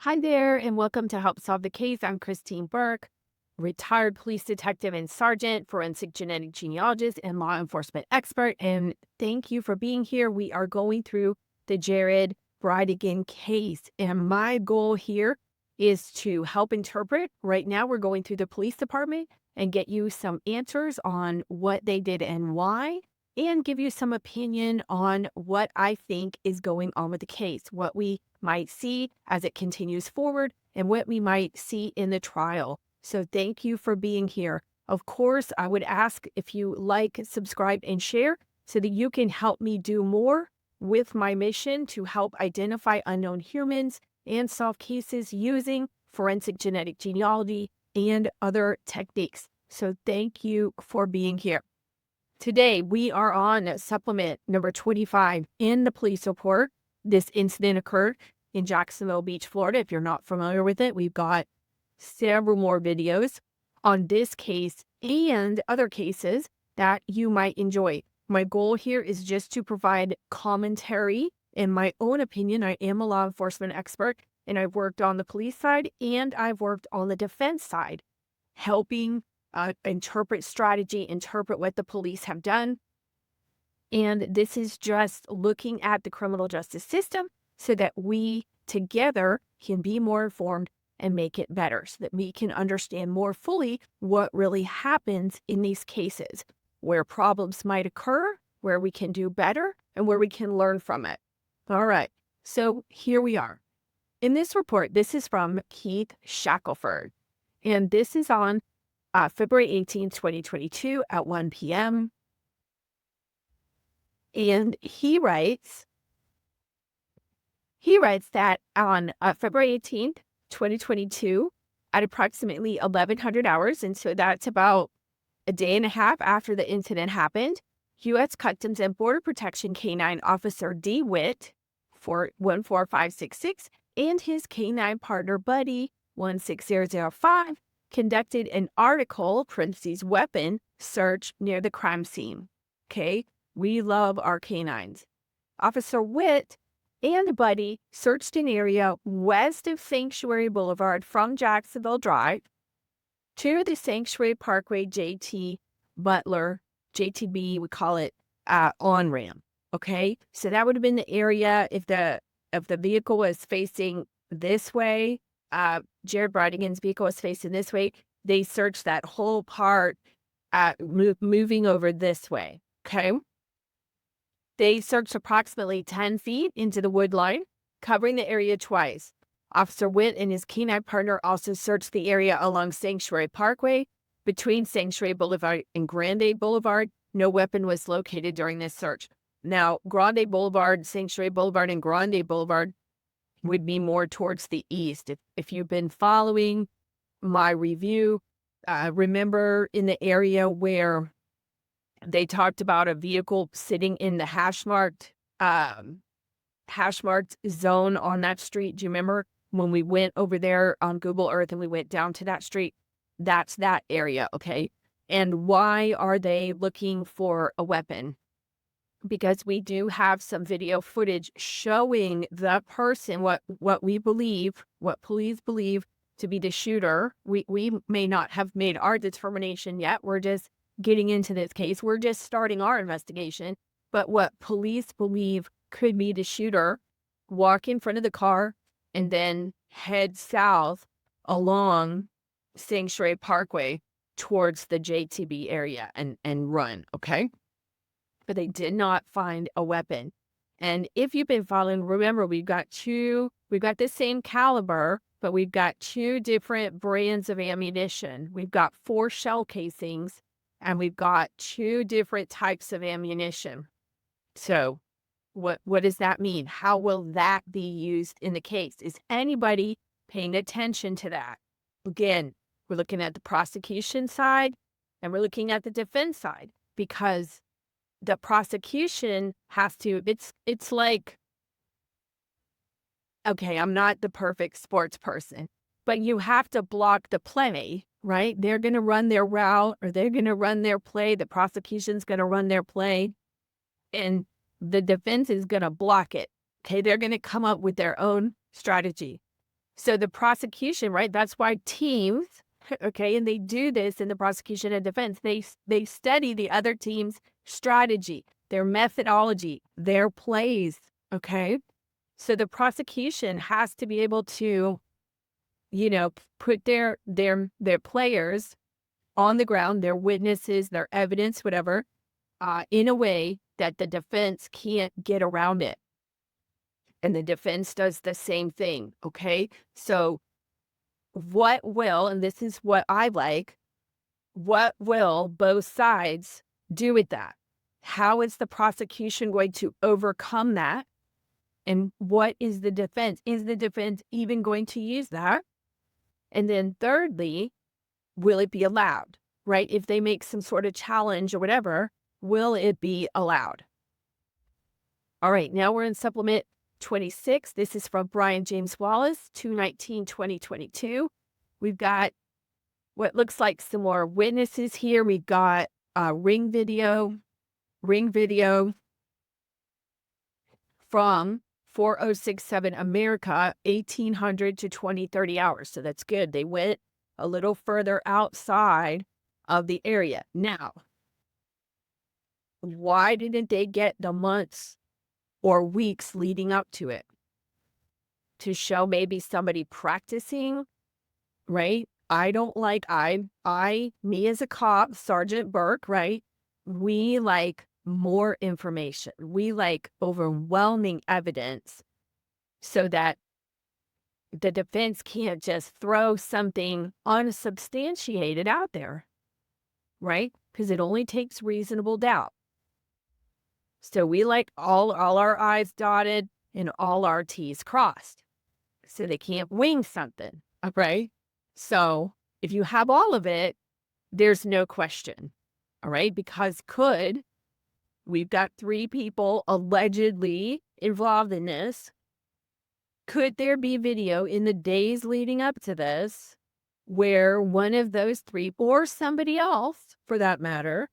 Hi there, and welcome to Help Solve the Case. I'm Christine Burke, retired police detective and sergeant, forensic genetic genealogist, and law enforcement expert. And thank you for being here. We are going through the Jared Bridegan case. And my goal here is to help interpret. Right now, we're going through the police department and get you some answers on what they did and why, and give you some opinion on what I think is going on with the case, what we might see as it continues forward, and what we might see in the trial. So thank you for being here. Of course, I would ask if you like, subscribe, and share so that you can help me do more with my mission to help identify unknown humans and solve cases using forensic genetic genealogy and other techniques. So thank you for being here. Today, we are on supplement number 25 in the police report. This incident occurred in Jacksonville Beach, Florida. If you're not familiar with it, we've got several more videos on this case and other cases that you might enjoy. My goal here is just to provide commentary. In my own opinion, I am a law enforcement expert, and I've worked on the police side and I've worked on the defense side, helping interpret strategy, interpret what the police have done. And this is just looking at the criminal justice system so that we together can be more informed and make it better, so that we can understand more fully what really happens in these cases, where problems might occur, where we can do better, and where we can learn from it. All right, so here we are. In this report, this is from Keith Shackelford, and this is on February 18th, 2022 at 1 p.m. And he writes that on February 18th, 2022, at approximately 1100 hours, and so that's about a day and a half after the incident happened, U.S. Customs and Border Protection K-9 Officer DeWitt, 14566, and his K-9 partner buddy, 16005, conducted an article, parentheses, weapon search near the crime scene. Okay, we love our canines. Officer Witt and buddy searched an area west of Sanctuary Boulevard from Jacksonville Drive to the Sanctuary Parkway JTB, we call it on-ramp. Okay, so that would have been the area if the vehicle was facing this way. Jared Bridegan's vehicle was facing this way. They searched that whole part, moving over this way. Okay. They searched approximately 10 feet into the wood line, covering the area twice. Officer Witt and his K-9 partner also searched the area along Sanctuary Parkway between Sanctuary Boulevard and Grande Boulevard. No weapon was located during this search. Now, Grande Boulevard, Sanctuary Boulevard, and Grande Boulevard would be more towards the east. If you've been following my review, remember in the area where they talked about a vehicle sitting in the hash marked zone on that street. Do you remember when we went over there on Google Earth and we went down to that street? That's that area, okay? And why are they looking for a weapon? Because we do have some video footage showing the person, what we believe, what police believe to be the shooter. We may not have made our determination yet. We're just getting into this case. We're just starting our investigation. But what police believe could be the shooter, walk in front of the car and then head south along Sanctuary Parkway towards the JTB area and run, okay? But they did not find a weapon. And if you've been following, remember, we've got the same caliber, but we've got two different brands of ammunition. We've got 4 shell casings, and we've got 2 different types of ammunition. So what does that mean? How will that be used in the case? Is anybody paying attention to that? Again, we're looking at the prosecution side and we're looking at the defense side, because the prosecution has to, it's like, okay, I'm not the perfect sports person, but you have to block the play, right? They're going to run their route, or they're going to run their play. The prosecution's going to run their play, and the defense is going to block it. Okay, they're going to come up with their own strategy. So the prosecution, right? That's why teams, okay, and they do this in the prosecution and defense. They study the other team's strategy, their methodology, their plays, okay? So the prosecution has to be able to, put their players on the ground, their witnesses, their evidence, whatever, in a way that the defense can't get around it. And the defense does the same thing, okay? So and this is what I like, what will both sides do with that? How is the prosecution going to overcome that? And what is the defense? Is the defense even going to use that? And then thirdly, will it be allowed, right? If they make some sort of challenge or whatever, will it be allowed? All right, now we're in supplement 26. This is from Brian James Wallace, 2/19/2022. We've got what looks like some more witnesses here. We've got ring video from 4067 America, 1800 to 2030 hours. So that's good. They went a little further outside of the area. Now, why didn't they get the months or weeks leading up to it? To show maybe somebody practicing, right? Me as a cop, Sergeant Burke, right? We like more information. We like overwhelming evidence so that the defense can't just throw something unsubstantiated out there, right? Because it only takes reasonable doubt. So we like all our I's dotted and all our T's crossed. So they can't wing something, right? So if you have all of it, there's no question, all right? Because we've got 3 people allegedly involved in this. Could there be video in the days leading up to this where one of those 3, or somebody else for that matter,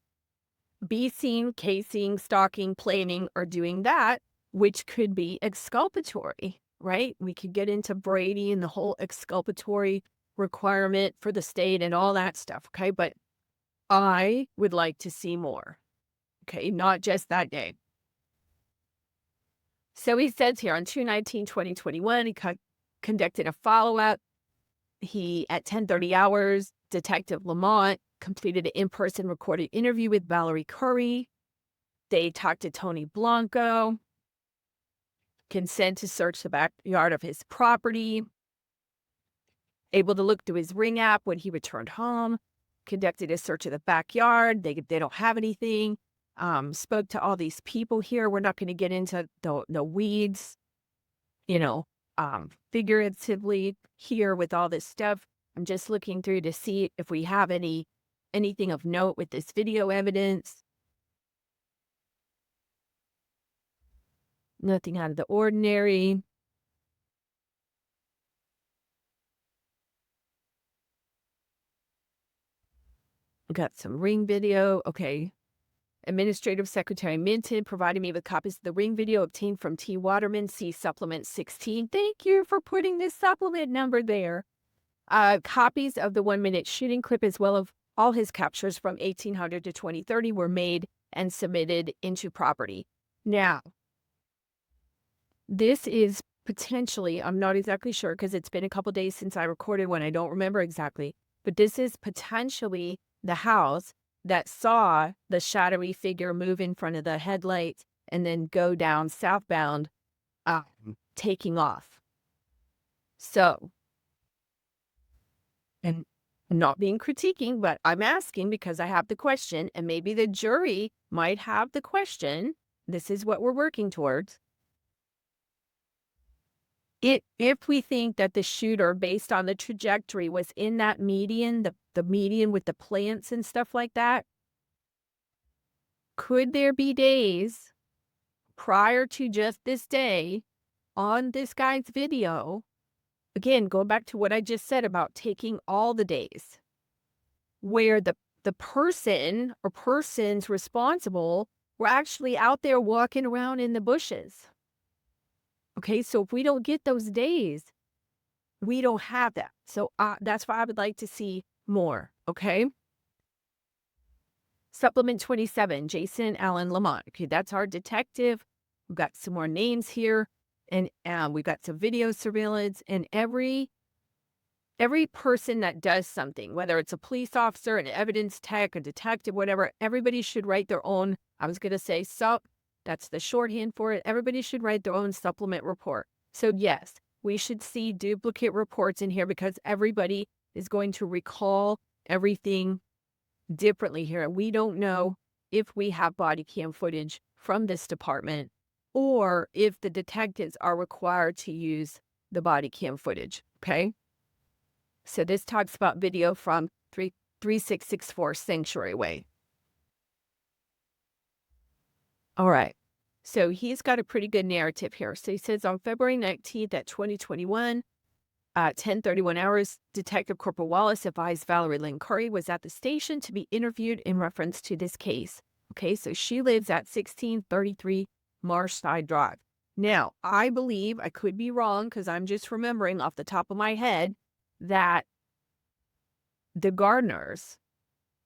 be seen casing, stalking, planning, or doing that, which could be exculpatory, right? We could get into Brady and the whole exculpatory requirement for the state and all that stuff, okay? But I would like to see more, okay? Not just that day. So he says here on 2/19/2021, he conducted a follow-up. At 10:30 hours, Detective Lamont completed an in-person recorded interview with Valerie Curry. They talked to Tony Blanco, consent to search the backyard of his property, able to look through his Ring app when he returned home, conducted a search of the backyard. They don't have anything. Spoke to all these people here. We're not going to get into the weeds, figuratively here with all this stuff. I'm just looking through to see if we have anything of note with this video evidence. Nothing out of the ordinary. We got some ring video. Okay. Administrative Secretary Minton provided me with copies of the ring video obtained from T. Waterman. See supplement 16. Thank you for putting this supplement number there. Copies of the 1-minute shooting clip as well as all his captures from 1800 to 2030 were made and submitted into property. Now, this is potentially, I'm not exactly sure because it's been a couple days since I recorded one. I don't remember exactly, but this is potentially the house that saw the shadowy figure move in front of the headlights and then go down southbound, taking off. So, and I'm not being critiquing, but I'm asking because I have the question, and maybe the jury might have the question. This is what we're working towards. If we think that the shooter, based on the trajectory, was in that median, the median with the plants and stuff like that, could there be days prior to just this day on this guy's video, again, going back to what I just said about taking all the days, where the person or persons responsible were actually out there walking around in the bushes? Okay, so if we don't get those days, We don't have that. So that's why I would like to see more. Okay. Supplement 27, Jason Allen Lamont. Okay, that's our detective. We've got some more names here, and we've got some video surveillance. And every person that does something, whether it's a police officer, an evidence tech, a detective, whatever, everybody should write their own. I was going to say sup. That's the shorthand for it. Everybody should write their own supplement report. So yes, we should see duplicate reports in here because everybody is going to recall everything differently here. We don't know if we have body cam footage from this department or if the detectives are required to use the body cam footage. Okay. So this talks about video from 3664 Sanctuary Way. All right. So he's got a pretty good narrative here. So he says on February 19th at 2021, 10:31 hours, Detective Corporal Wallace advised Valerie Lynn Curry was at the station to be interviewed in reference to this case. Okay, so she lives at 1633 Marshside Drive. Now, I believe, I could be wrong because I'm just remembering off the top of my head that the Gardners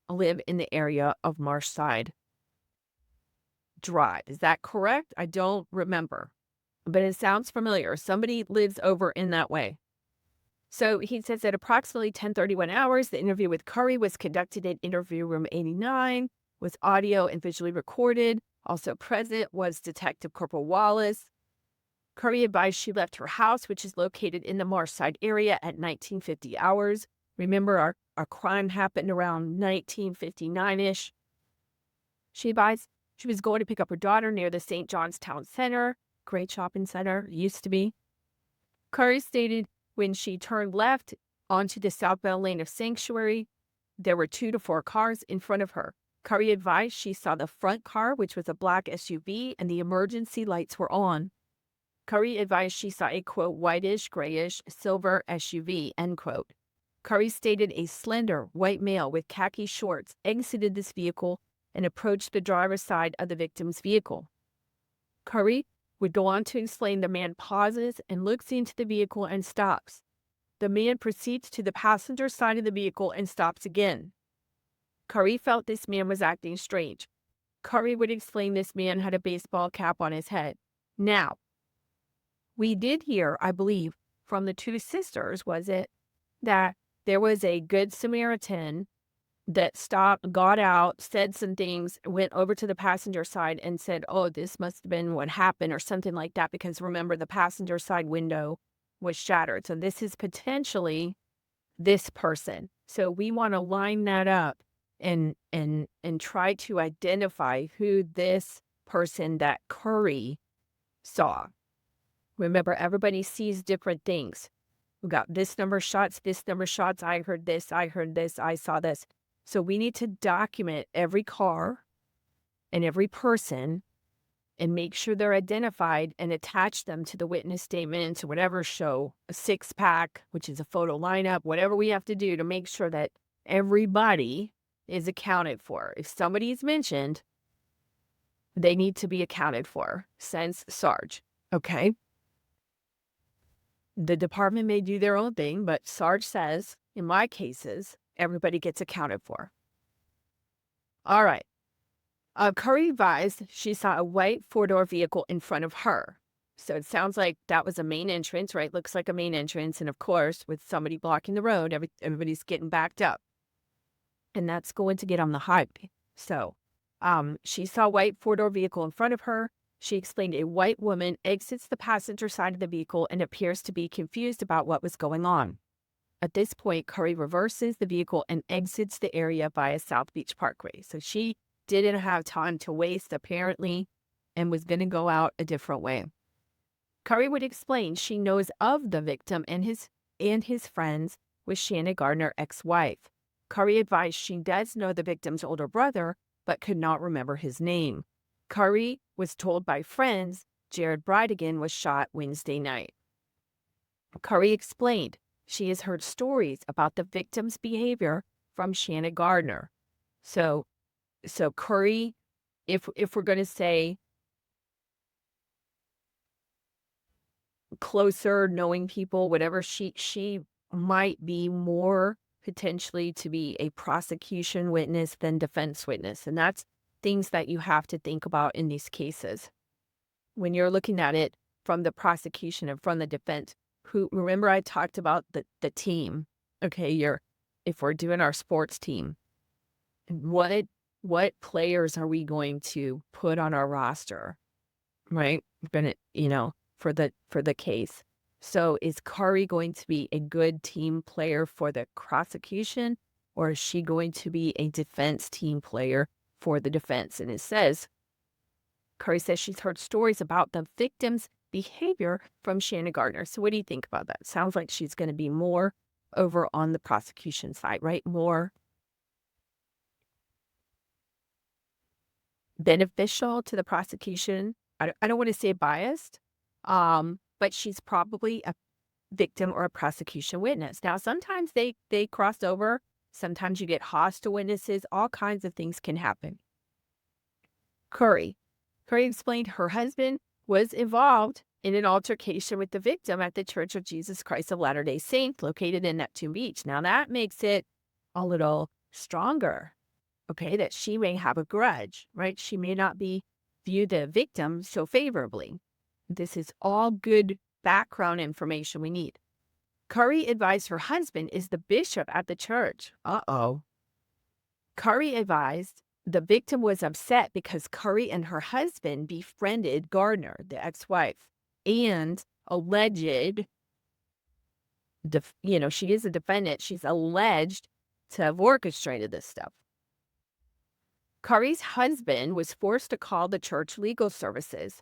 live in the area of Marshside Drive. Is that correct? I don't remember, but it sounds familiar. Somebody lives over in that way. So he says at approximately 10:31 hours, the interview with Curry was conducted in interview room 89, was audio and visually recorded. Also present was Detective Corporal Wallace. Curry advised she left her house, which is located in the Marshside area, at 1950 hours. Remember, our crime happened around 1959-ish. She advised she was going to pick up her daughter near the St. John's Town Center, great shopping center, used to be. Curry stated when she turned left onto the southbound lane of Sanctuary, there were 2 to 4 cars in front of her. Curry advised she saw the front car, which was a black SUV, and the emergency lights were on. Curry advised she saw a, quote, whitish, grayish, silver SUV, end quote. Curry stated a slender white male with khaki shorts exited this vehicle and approached the driver's side of the victim's vehicle. Curry would go on to explain the man pauses and looks into the vehicle and stops. The man proceeds to the passenger side of the vehicle and stops again. Curry felt this man was acting strange. Curry would explain this man had a baseball cap on his head. Now, we did hear, I believe, from the 2 sisters, was it, that there was a good Samaritan that stopped, got out, said some things, went over to the passenger side and said, oh, this must have been what happened or something like that, because remember, the passenger side window was shattered. So this is potentially this person. So we want to line that up and try to identify who this person that Curry saw. Remember, everybody sees different things. We got this number of shots, I heard this, I saw this. So we need to document every car and every person and make sure they're identified and attach them to the witness statements or whatever, show a 6-pack, which is a photo lineup, whatever we have to do to make sure that everybody is accounted for. If somebody is mentioned, they need to be accounted for, since Sarge. Okay? The department may do their own thing, but Sarge says, in my cases, everybody gets accounted for. All right. Curry advised she saw a white 4-door vehicle in front of her. So it sounds like that was a main entrance, right? Looks like a main entrance. And of course, with somebody blocking the road, everybody's getting backed up. And that's going to get on the highway. So she saw a white 4-door vehicle in front of her. She explained a white woman exits the passenger side of the vehicle and appears to be confused about what was going on. At this point, Curry reverses the vehicle and exits the area via South Beach Parkway. So she didn't have time to waste, apparently, and was going to go out a different way. Curry would explain she knows of the victim and his friends with Shanna Gardner, ex-wife. Curry advised she does know the victim's older brother, but could not remember his name. Curry was told by friends Jared Bridegan was shot Wednesday night. Curry explained she has heard stories about the victim's behavior from Shanna Gardner. So Curry, if we're going to say closer, knowing people, whatever, she might be more potentially to be a prosecution witness than defense witness. And that's things that you have to think about in these cases. When you're looking at it from the prosecution and from the defense, who, remember I talked about the team. Okay, if we're doing our sports team, what players are we going to put on our roster? Right? For the case. So is Kari going to be a good team player for the prosecution, or is she going to be a defense team player for the defense? And it says, Kari says she's heard stories about the victim's behavior from Shannon Gardner. So what do you think about that? Sounds like she's going to be more over on the prosecution side, right? More beneficial to the prosecution. I don't want to say biased, but she's probably a victim or a prosecution witness. Now, sometimes they cross over. Sometimes you get hostile witnesses. All kinds of things can happen. Curry explained her husband was involved in an altercation with the victim at the Church of Jesus Christ of Latter-day Saints located in Neptune Beach. Now, that makes it a little stronger, okay, that she may have a grudge, right? She may not view the victim so favorably. This is all good background information we need. Curry advised her husband is the bishop at the church. Curry advised the victim was upset because Curry and her husband befriended Gardner, the ex-wife, and alleged, she is a defendant. She's alleged to have orchestrated this stuff. Curry's husband was forced to call the church legal services.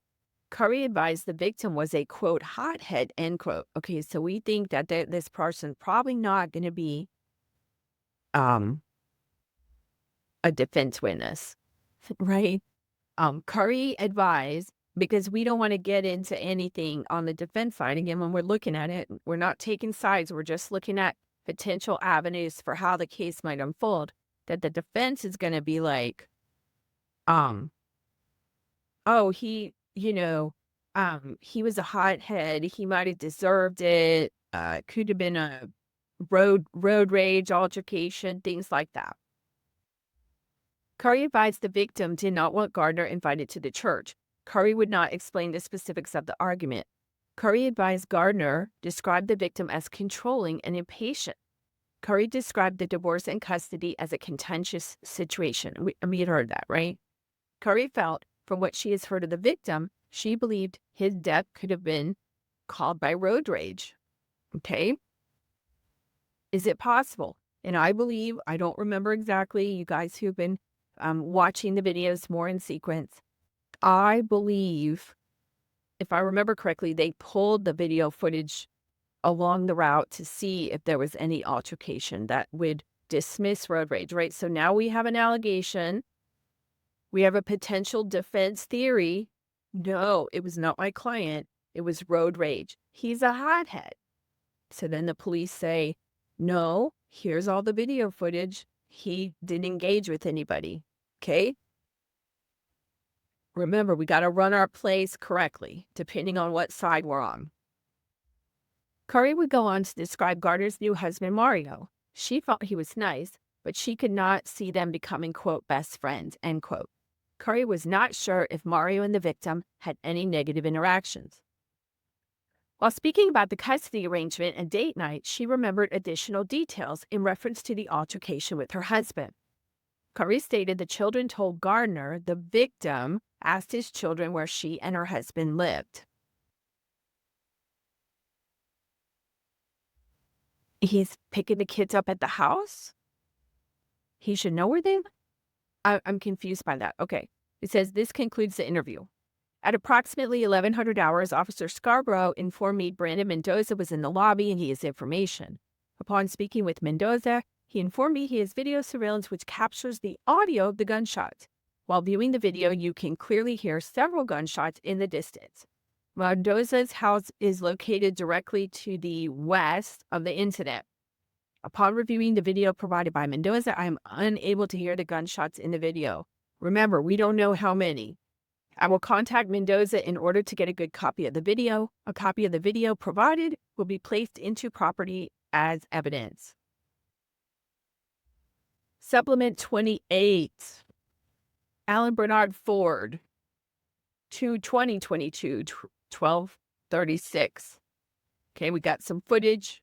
Curry advised the victim was a, quote, hothead, end quote. Okay, so we think that this person probably not going to be a defense witness, right? Curry advised, because we don't want to get into anything on the defense side. Again, when we're looking at it, we're not taking sides. We're just looking at potential avenues for how the case might unfold, that the defense is going to be like, he was a hothead. He might have deserved it. Could have been a road rage altercation, things like that. Curry advised the victim did not want Gardner invited to the church. Curry would not explain the specifics of the argument. Curry advised Gardner described the victim as controlling and impatient. Curry described the divorce and custody as a contentious situation. We had heard that, right? Curry felt, from what she has heard of the victim, she believed his death could have been caused by road rage. Okay? Is it possible? And I believe, I don't remember exactly, you guys who've been watching the videos more in sequence, I believe, if I remember correctly, they pulled the video footage along the route to see if there was any altercation that would dismiss road rage, right? So now we have an allegation. We have a potential defense theory. No, it was not my client. It was road rage. He's a hothead. So then the police say, no, here's all the video footage. He didn't engage with anybody. Okay? Remember, we got to run our plays correctly, depending on what side we're on. Curry would go on to describe Gardner's new husband, Mario. She felt he was nice, but she could not see them becoming, quote, best friends, end quote. Curry was not sure if Mario and the victim had any negative interactions. While speaking about the custody arrangement and date night, she remembered additional details in reference to the altercation with her husband. Curry stated the children told Gardner the victim asked his children where she and her husband lived. He's picking the kids up at the house? He should know where they live? I'm confused by that. Okay. It says this concludes the interview. At approximately 1100 hours, Officer Scarborough informed me Brandon Mendoza was in the lobby and he has information. Upon speaking with Mendoza, he informed me he has video surveillance which captures the audio of the gunshots. While viewing the video, you can clearly hear several gunshots in the distance. Mendoza's house is located directly to the west of the incident. Upon reviewing the video provided by Mendoza, I am unable to hear the gunshots in the video. Remember, we don't know how many. I will contact Mendoza in order to get a good copy of the video. A copy of the video provided will be placed into property as evidence. Supplement 28. Alan Bernard Ford, 2/20/22, 12:36. Okay, we got some footage.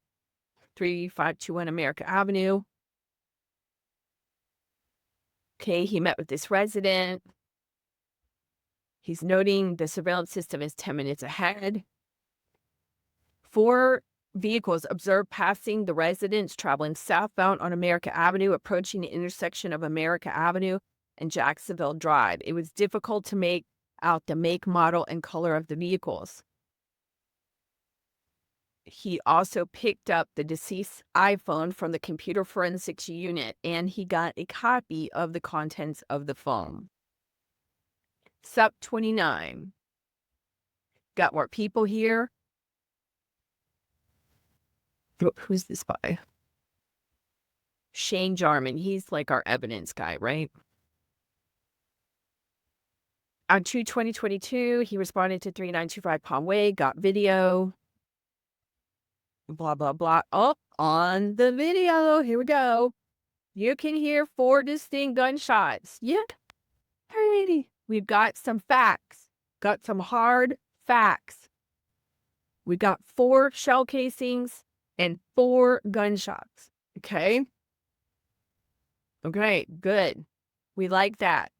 3521 America Avenue. Okay, he met with this resident. He's noting the surveillance system is 10 minutes ahead. 4 vehicles observed passing the residence traveling southbound on America Avenue, approaching the intersection of America Avenue and Jacksonville Drive. It was difficult to make out the make, model, and color of the vehicles. He also picked up the deceased's iPhone from the computer forensics unit, and he got a copy of the contents of the phone. Sup 29. Got more people here. Who's this by? Shane Jarman. He's like our evidence guy, right? On 2/20/22, he responded to 3925 Palm Way, got video. Blah, blah, blah. Oh, on the video, here we go. You can hear 4 distinct gunshots. Yeah. Hey, we've got some facts. Got some hard facts. We got 4 shell casings and 4 gunshots. Okay. Okay, good. We like that.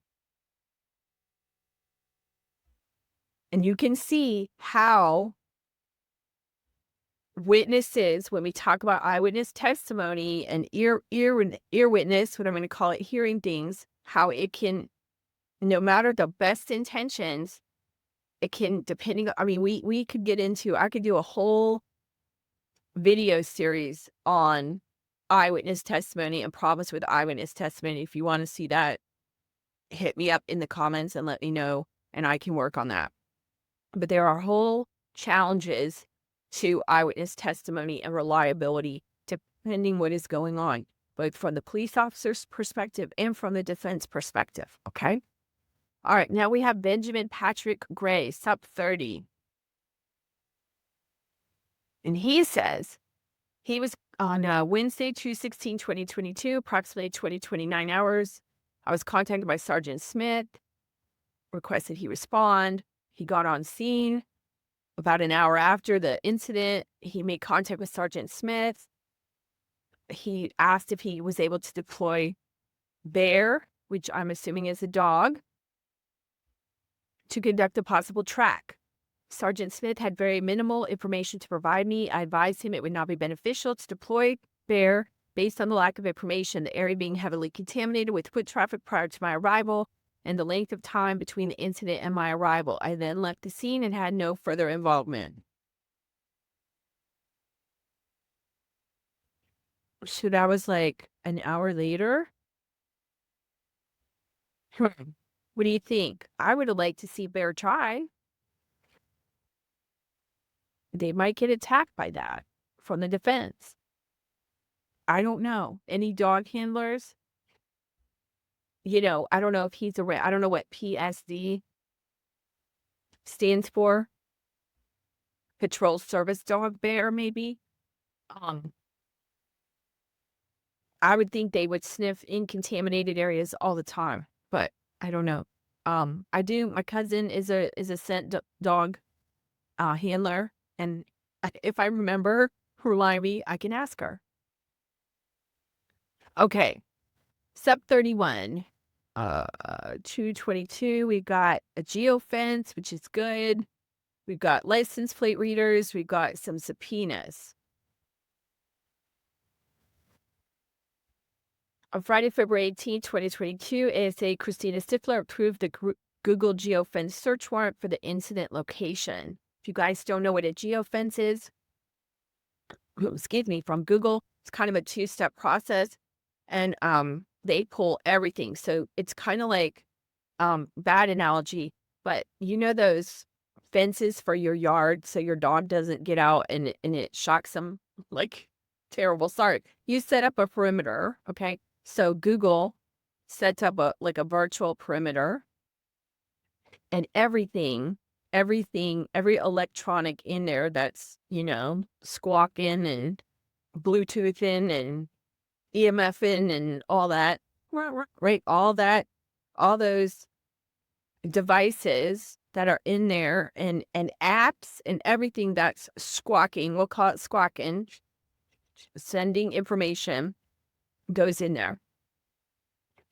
And you can see how witnesses, when we talk about eyewitness testimony and ear witness, what I'm going to call it, hearing things, how it can, no matter the best intentions, it can, depending, I mean, we could get into, I could do a whole video series on eyewitness testimony and problems with eyewitness testimony. If you want to see that, hit me up in the comments and let me know, and I can work on that. But there are whole challenges to eyewitness testimony and reliability, depending what is going on, both from the police officer's perspective and from the defense perspective, okay? All right, now we have Benjamin Patrick Gray, Sup 30. And he says he was on Wednesday, 2/16/2022, approximately 20:29 hours. I was contacted by Sergeant Smith, requested he respond. He got on scene. About an hour after the incident, he made contact with Sergeant Smith. He asked if he was able to deploy Bear, which I'm assuming is a dog, to conduct a possible track. Sergeant Smith had very minimal information to provide me. I advised him it would not be beneficial to deploy Bear based on the lack of information, the area being heavily contaminated with foot traffic prior to my arrival, and the length of time between the incident and my arrival. I then left the scene and had no further involvement. So that was like an hour later. What do you think? I would have liked to see Bear try. They might get attacked by that from the defense. I don't know. Any dog handlers? You know, I don't know if he's I don't know what PSD stands for. Patrol Service Dog Bear, maybe. I would think they would sniff in contaminated areas all the time, but I don't know. I do. My cousin is a scent dog handler, and if I remember remind me, I can ask her. Okay, Sup 31. 2/22. We got a geofence, which is good. We've got license plate readers. We've got some subpoenas. On Friday, February 18, 2022, ASA Christina Stifler approved the Google geofence search warrant for the incident location. If you guys don't know what a geofence is, excuse me, from Google, it's kind of a 2-step process, and they pull everything. So it's kind of like, bad analogy, but you know those fences for your yard so your dog doesn't get out and it shocks them? Like, terrible. Sorry. You set up a perimeter, okay? So Google sets up a virtual perimeter, and every electronic in there that's, squawking and Bluetoothing and EMFing and all that, right? All those devices that are in there and apps and everything that's squawking, we'll call it squawking, sending information goes in there.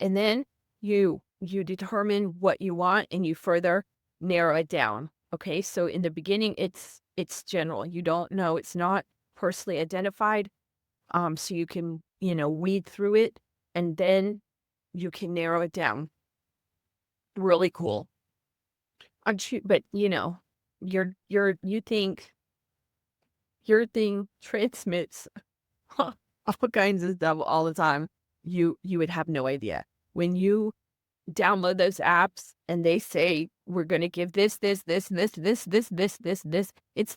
And then you determine what you want and you further narrow it down. Okay, so in the beginning it's general. You don't know, it's not personally identified. So you can, weed through it and then you can narrow it down. Really cool. But you think your thing transmits all kinds of stuff all the time. You would have no idea. When you download those apps and they say, we're going to give this, it's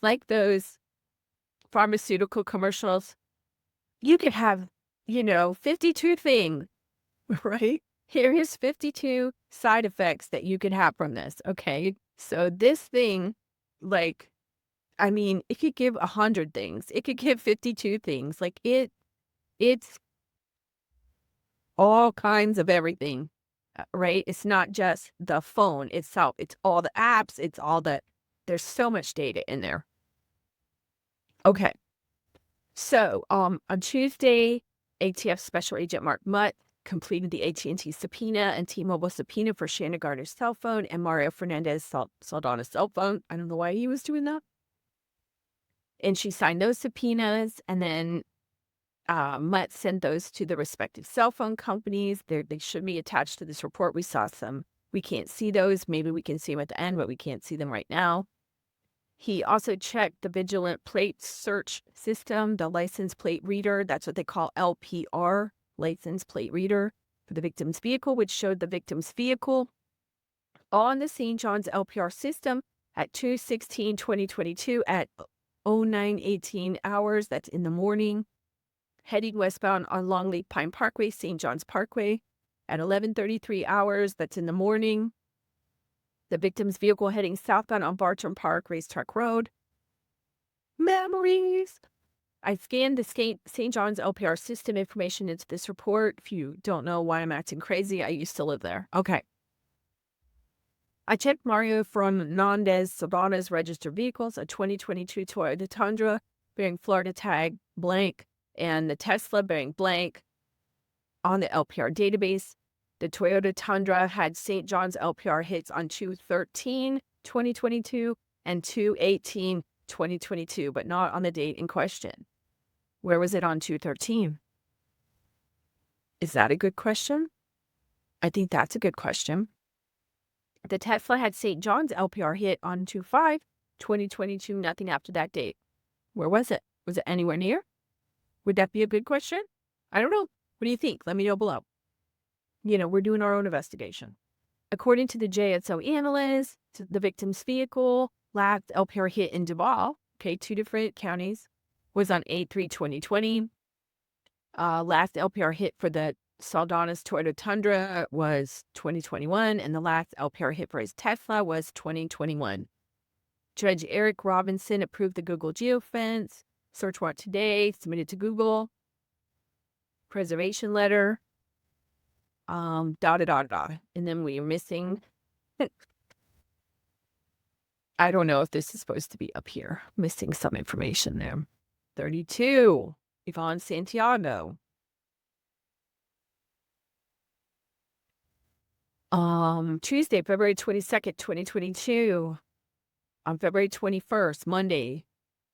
like those pharmaceutical commercials. You could have, 52 things, right? Here is 52 side effects that you could have from this. Okay. So this thing, it could give 100 things. It could give 52 things. It's all kinds of everything, right? It's not just the phone itself. It's all the apps. There's so much data in there. Okay. So, on Tuesday, ATF Special Agent Mark Mutt completed the AT&T subpoena and T-Mobile subpoena for Shannon Gardner's cell phone and Mario Fernandez Saldana's cell phone. I don't know why he was doing that. And she signed those subpoenas, and then Mutt sent those to the respective cell phone companies. They should be attached to this report. We saw some. We can't see those. Maybe we can see them at the end, but we can't see them right now. He also checked the Vigilant Plate Search System, the license plate reader. That's what they call LPR, license plate reader, for the victim's vehicle, which showed the victim's vehicle on the St. John's LPR system at 2/16/2022 at 09:18 hours. That's in the morning. Heading westbound on Longleaf Pine Parkway, St. John's Parkway at 11:33 hours. That's in the morning. The victim's vehicle heading southbound on Bartram Park, Racetrack Road. Memories. I scanned the St. John's LPR system information into this report. If you don't know why I'm acting crazy, I used to live there. Okay. I checked Mario Fernandez Saldana's registered vehicles, a 2022 Toyota Tundra bearing Florida tag blank and the Tesla bearing blank on the LPR database. The Toyota Tundra had St. John's LPR hits on 2/13/2022 and 2/18/2022, but not on the date in question. Where was it on 2/13? Is that a good question? I think that's a good question. The Tesla had St. John's LPR hit on 2/5/2022, nothing after that date. Where was it? Was it anywhere near? Would that be a good question? I don't know. What do you think? Let me know below. We're doing our own investigation. According to the JSO analyst, the victim's vehicle last LPR hit in Duval, okay, 2 different counties, was on 8/3/2020. Last LPR hit for the Saldana's Toyota Tundra was 2021, and the last LPR hit for his Tesla was 2021. Judge Eric Robinson approved the Google geofence. Search warrant today, submitted to Google. Preservation letter. And then we are missing. I don't know if this is supposed to be up here. Missing some information there. 32. Yvonne Santiago. Tuesday, February 22nd, 2022. On February 21st, Monday,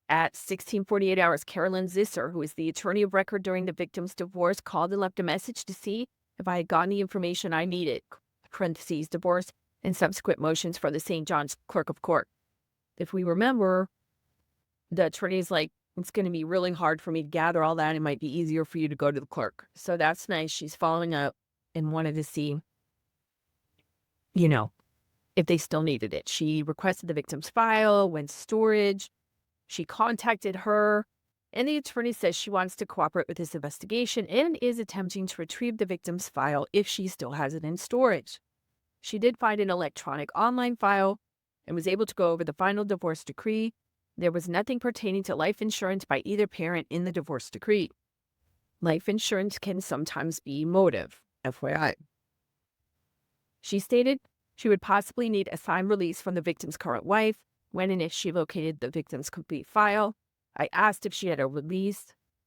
at 16:48 hours, Carolyn Zisser, who is the attorney of record during the victim's divorce, called and left a message to see if I had gotten the information I needed, parentheses, divorce and subsequent motions for the St. John's clerk of court. If we remember, the attorney's like, it's going to be really hard for me to gather all that. It might be easier for you to go to the clerk. So that's nice. She's following up and wanted to see, if they still needed it. She requested the victim's file, went to storage. She contacted her. And the attorney says she wants to cooperate with this investigation and is attempting to retrieve the victim's file if she still has it in storage. She did find an electronic online file and was able to go over the final divorce decree. There was nothing pertaining to life insurance by either parent in the divorce decree. Life insurance can sometimes be motive, FYI. She stated she would possibly need a signed release from the victim's current wife when and if she located the victim's complete file. I asked if she had a release,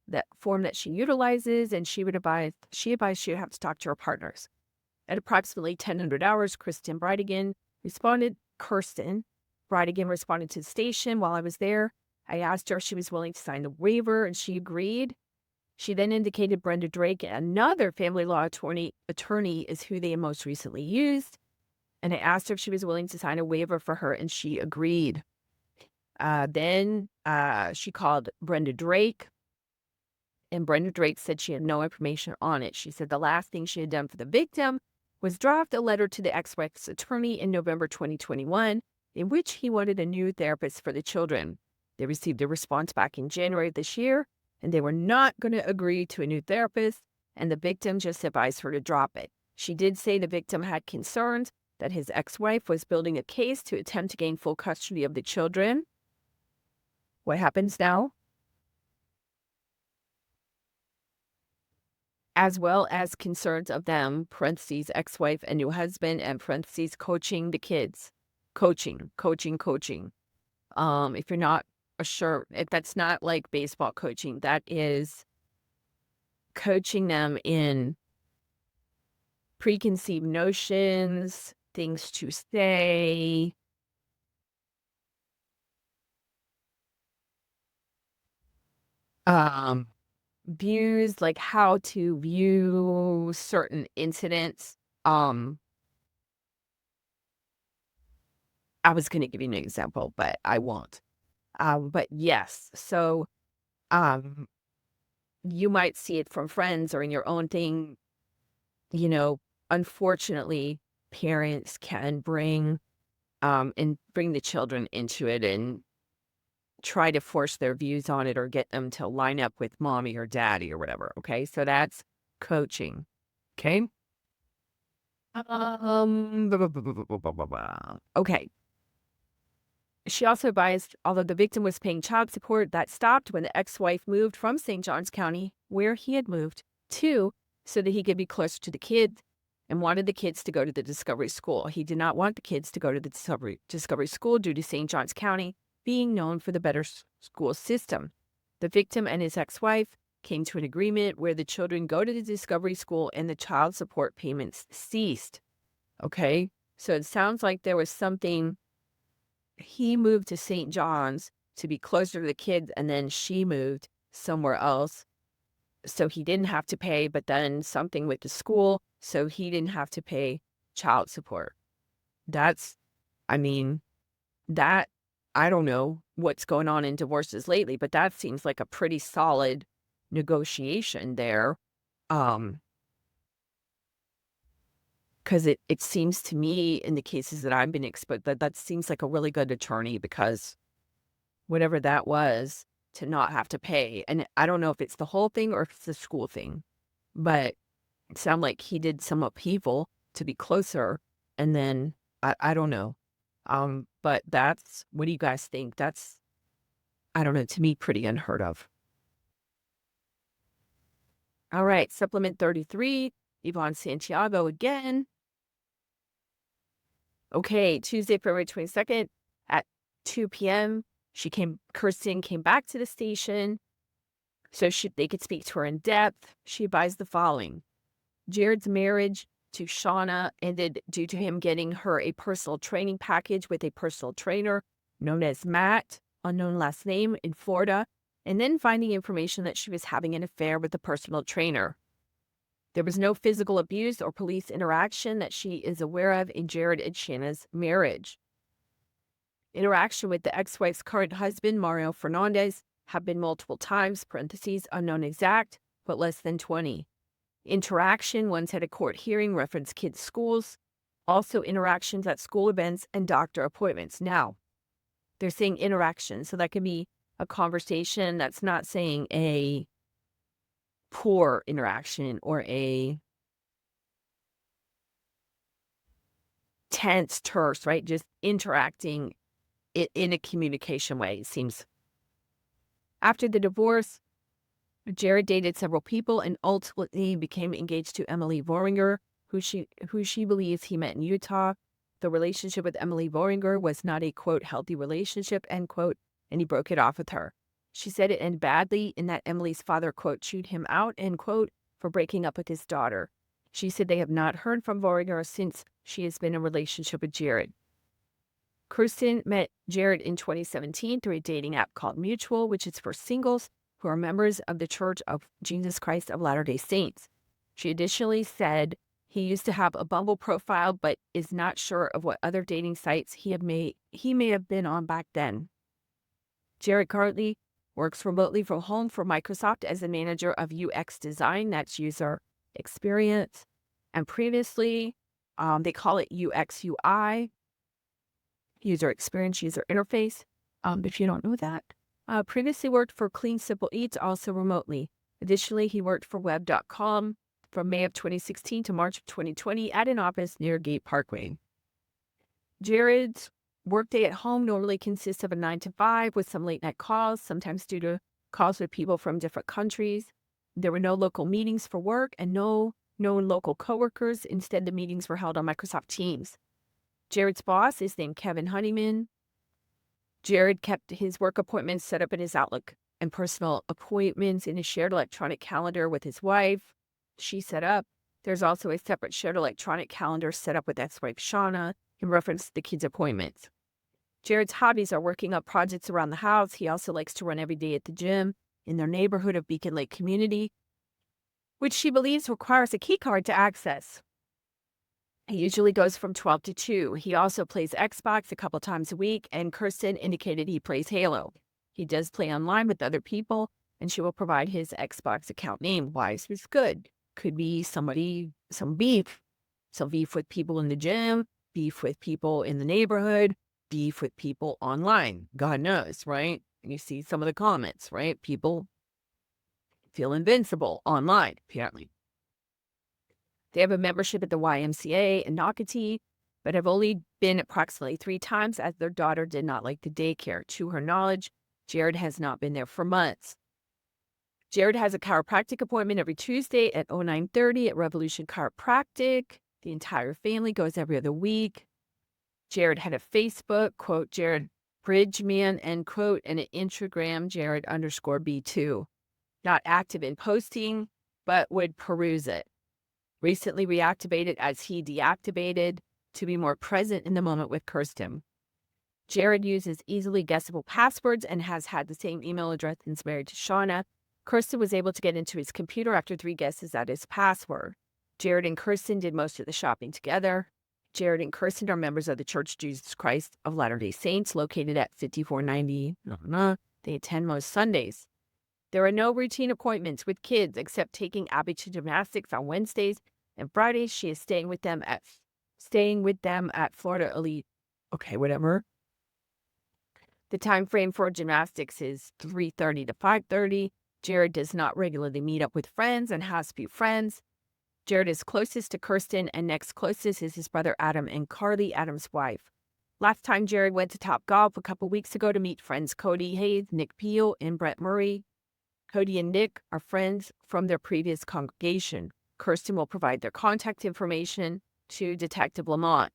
that form that she utilizes, and she advised she would have to talk to her partners. At approximately 1000 hours, Kirsten Bridegan responded to the station while I was there. I asked her if she was willing to sign the waiver, and she agreed. She then indicated Brenda Drake, another family law attorney, is who they most recently used. And I asked her if she was willing to sign a waiver for her, and she agreed. Then she called Brenda Drake, and Brenda Drake said she had no information on it. She said the last thing she had done for the victim was draft a letter to the ex-wife's attorney in November 2021, in which he wanted a new therapist for the children. They received a response back in January of this year, and they were not going to agree to a new therapist, and the victim just advised her to drop it. She did say the victim had concerns that his ex-wife was building a case to attempt to gain full custody of the children. What happens now? As well as concerns of them, parentheses, ex-wife and new husband, and parentheses, coaching the kids. Coaching. If you're not sure, if that's not like baseball coaching, that is coaching them in preconceived notions, things to say, views, like how to view certain incidents. I was going to give you an example, but I won't. But yes, so um, you might see it from friends or in your own thing. Unfortunately, parents can bring the children into it and try to force their views on it or get them to line up with mommy or daddy or whatever. Okay, so that's coaching. Okay. Okay. She also advised, although the victim was paying child support, that stopped when the ex-wife moved from St. Johns County, where he had moved to, so that he could be closer to the kids, and wanted the kids to go to the Discovery School. He did not want the kids to go to the Discovery School due to St. Johns County being known for the better school system. The victim and his ex-wife came to an agreement where the children go to the Discovery School and the child support payments ceased. Okay, so it sounds like there was something. He moved to St. John's to be closer to the kids, and then she moved somewhere else. So he didn't have to pay, but then something with the school, so he didn't have to pay child support. I don't know what's going on in divorces lately, but that seems like a pretty solid negotiation there. Because it seems to me in the cases that I've been exposed, that seems like a really good attorney, because whatever that was, to not have to pay. And I don't know if it's the whole thing or if it's the school thing, but it sounded like he did some upheaval to be closer. And then I don't know. But what do you guys think? That's, I don't know, to me, pretty unheard of. All right. Supplement 33, Yvonne Santiago again. Okay, Tuesday, February 22nd at 2 p.m. Kirsten came back to the station so they could speak to her in depth. She advised the following. Jared's marriage to Shauna ended due to him getting her a personal training package with a personal trainer known as Matt, unknown last name, in Florida, and then finding information that she was having an affair with the personal trainer. There was no physical abuse or police interaction that she is aware of in Jared and Shanna's marriage. Interaction with the ex-wife's current husband, Mario Fernandez, have been multiple times, parentheses, unknown exact, but less than 20. Interaction once at a court hearing referenced kids' schools, also interactions at school events and doctor appointments. Now, they're saying interaction, so that can be a conversation. That's not saying a poor interaction or a tense, terse, right? Just interacting in a communication way, it seems. After the divorce, Jared dated several people and ultimately became engaged to Emily Voringer, who she believes he met in Utah. The relationship with Emily Voringer was not a, quote, healthy relationship, end quote, and he broke it off with her. She said it ended badly in that Emily's father, quote, chewed him out, end quote, for breaking up with his daughter. She said they have not heard from Voringer since she has been in a relationship with Jared. Kirsten met Jared in 2017 through a dating app called Mutual, which is for singles who are members of the Church of Jesus Christ of Latter-day Saints. She additionally said he used to have a Bumble profile, but is not sure of what other dating sites he may have been on back then. Jared currently works remotely from home for Microsoft as a manager of UX design, that's user experience. And previously, they call it UX UI, user experience, user interface, if you don't know that. Previously worked for Clean Simple Eats, also remotely. Additionally, he worked for Web.com from May of 2016 to March of 2020 at an office near Gate Parkway. Jared's workday at home normally consists of a 9 to 5 with some late night calls, sometimes due to calls with people from different countries. There were no local meetings for work and no known local coworkers. Instead, the meetings were held on Microsoft Teams. Jared's boss is named Kevin Honeyman. Jared kept his work appointments set up in his Outlook and personal appointments in a shared electronic calendar with his wife. She set up. There's also a separate shared electronic calendar set up with ex-wife Shauna in reference to the kids' appointments. Jared's hobbies are working up projects around the house. He also likes to run every day at the gym in their neighborhood of Beacon Lake Community, which she believes requires a key card to access. He usually goes from 12 to 2. He also plays Xbox a couple times a week, and Kirsten indicated he plays Halo. He does play online with other people, and she will provide his Xbox account name. Why is this good? Could be some beef with people in the gym, beef with people in the neighborhood, beef with people online. God knows, right? You see some of the comments, right? People feel invincible online, apparently. They have a membership at the YMCA in Nocatee, but have only been approximately 3 times as their daughter did not like the daycare. To her knowledge, Jared has not been there for months. Jared has a chiropractic appointment every Tuesday at 09:30 at Revolution Chiropractic. The entire family goes every other week. Jared had a Facebook, quote, Jared Bridgeman, end quote, and an Instagram, Jared_B2. Not active in posting, but would peruse it. Recently reactivated as he deactivated to be more present in the moment with Kirsten. Jared uses easily guessable passwords and has had the same email address since married to Shauna. Kirsten was able to get into his computer after 3 guesses at his password. Jared and Kirsten did most of the shopping together. Jared and Kirsten are members of the Church of Jesus Christ of Latter-day Saints, located at 5490. They attend most Sundays. There are no routine appointments with kids except taking Abby to gymnastics on Wednesdays and Fridays. She is staying with them at Florida Elite. Okay, whatever. The time frame for gymnastics is 3:30 to 5:30. Jared does not regularly meet up with friends and has few friends. Jared is closest to Kirsten, and next closest is his brother Adam and Carly, Adam's wife. Last time Jared went to Top Golf a couple weeks ago to meet friends Cody Hayes, Nick Peel, and Brett Murray. Cody and Nick are friends from their previous congregation. Kirsten will provide their contact information to Detective Lamont.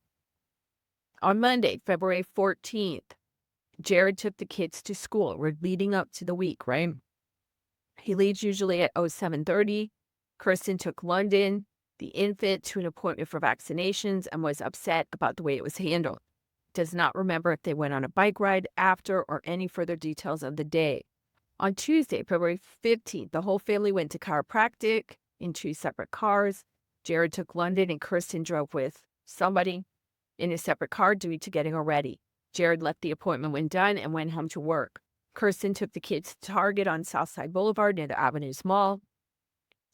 On Monday, February 14th, Jared took the kids to school. We're leading up to the week, right? He leaves usually at 07:30. Kirsten took London, the infant, to an appointment for vaccinations and was upset about the way it was handled. Does not remember if they went on a bike ride after or any further details of the day. On Tuesday, February 15th, the whole family went to chiropractic in 2 separate cars. Jared took London and Kirsten drove with somebody in a separate car due to getting her ready. Jared left the appointment when done and went home to work. Kirsten took the kids to Target on Southside Boulevard near the Avenues Mall.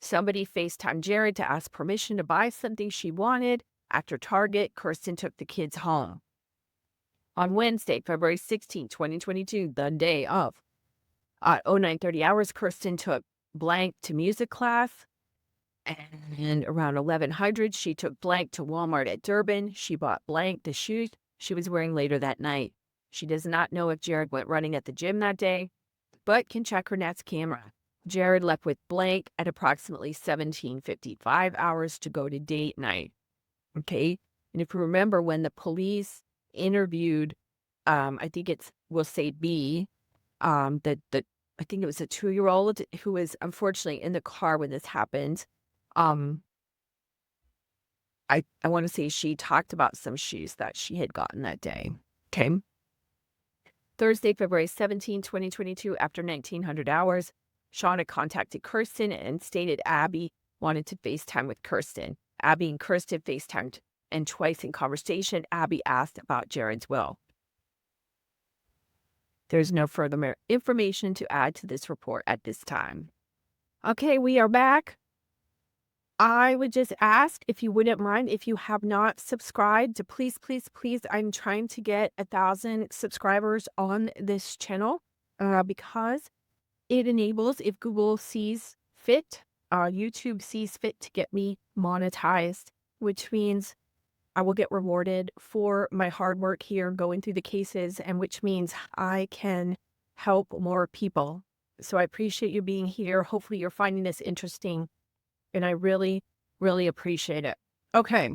Somebody FaceTimed Jared to ask permission to buy something she wanted. After Target, Kirsten took the kids home. On Wednesday, February 16, 2022, the day of, at 09:30 hours, Kirsten took blank to music class, And around 1100, she took blank to Walmart at Durban. She bought blank the shoes she was wearing later that night. She does not know if Jared went running at the gym that day, but can check her Nets camera. Jared left with blank at approximately 17:55 hours to go to date night. Okay. And if you remember when the police interviewed, I think we'll say B, I think it was a 2-year-old who was unfortunately in the car when this happened. Um, I want to say she talked about some shoes that she had gotten that day. Okay. Thursday, February 17, 2022, after 1900 hours, Shauna contacted Kirsten and stated Abby wanted to FaceTime with Kirsten. Abby and Kirsten FaceTimed, and twice in conversation, Abby asked about Jared's will. There's no further information to add to this report at this time. Okay, we are back. I would just ask if you wouldn't mind, if you have not subscribed, to please, I'm trying to get 1,000 subscribers on this channel because it enables, if Google sees fit, YouTube sees fit to get me monetized, which means I will get rewarded for my hard work here going through the cases, and which means I can help more people. So I appreciate you being here. Hopefully you're finding this interesting, and I really, really appreciate it. Okay,